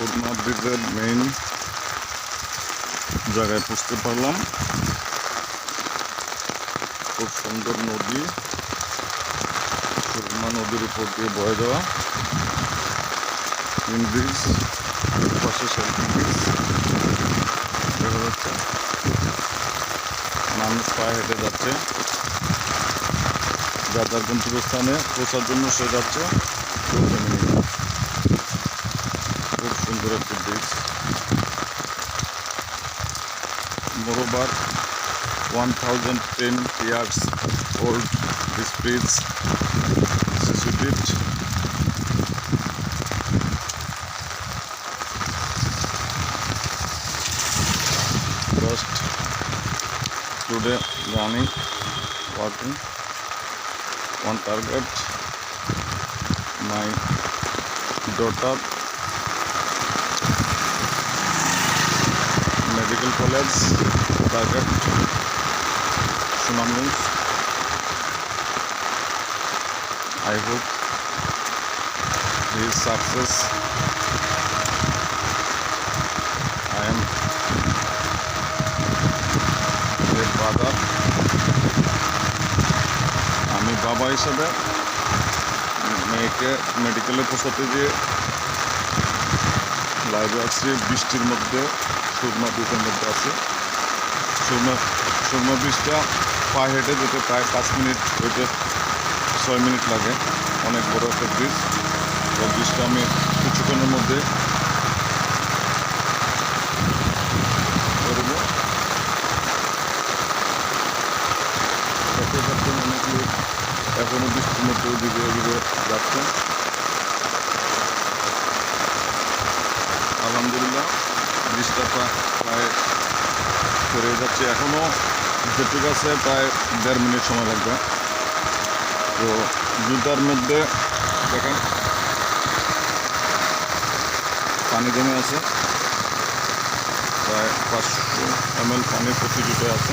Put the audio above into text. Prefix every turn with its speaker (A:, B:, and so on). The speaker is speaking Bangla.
A: সুরমা ব্রিজের মেইন জায়গায় পৌঁছতে পারলাম। খুব সুন্দর নদী, সুরমা নদীর উপর দিয়ে বয়ে যাওয়া তিন ব্রিজ, পাশে সেলফি ব্রিজ দেখা যাচ্ছে। মানুষ পায়ে হেঁটে যাচ্ছে, যার যার গন্তব্যস্থানে পৌঁছার জন্য সে যাচ্ছে। খুব সুন্দর একটি bridge, মোরোবার 1010 years old this bridge, Sisi Bridge. Just today running, working on target. My daughter medical college target Sunamganj. I hope he is success. I am a father. আমি বাবা হিসাবে মেয়েকে মেডিকেলে পৌঁছাতে গিয়ে লাইভে আসছি। বৃষ্টির মধ্যে সুরমা ব্রিজের মধ্যে আছে। সুরমা ব্রিজটা পায়ে হেঁটে যেতে প্রায় 5 মিনিট হইতে 6 মিনিট লাগে। অনেক বড় একটা ব্রিজ। এই ব্রিজটা আমি কিছুক্ষণের মধ্যে করব। অনেক লোক এখনও বৃষ্টির মধ্যে দিকে এদিকে যাচ্ছে। আলহামদুলিল্লাহ ব্রিজটা প্রায় পেরিয়ে যাচ্ছে। এখনও যেটুক আছে প্রায় 1.5 মিনিট সময় লাগবে। তো জুতার মধ্যে দেখেন পানি জমে আছে, প্রায় 500 ml পানি প্রতি জুতায় আছে।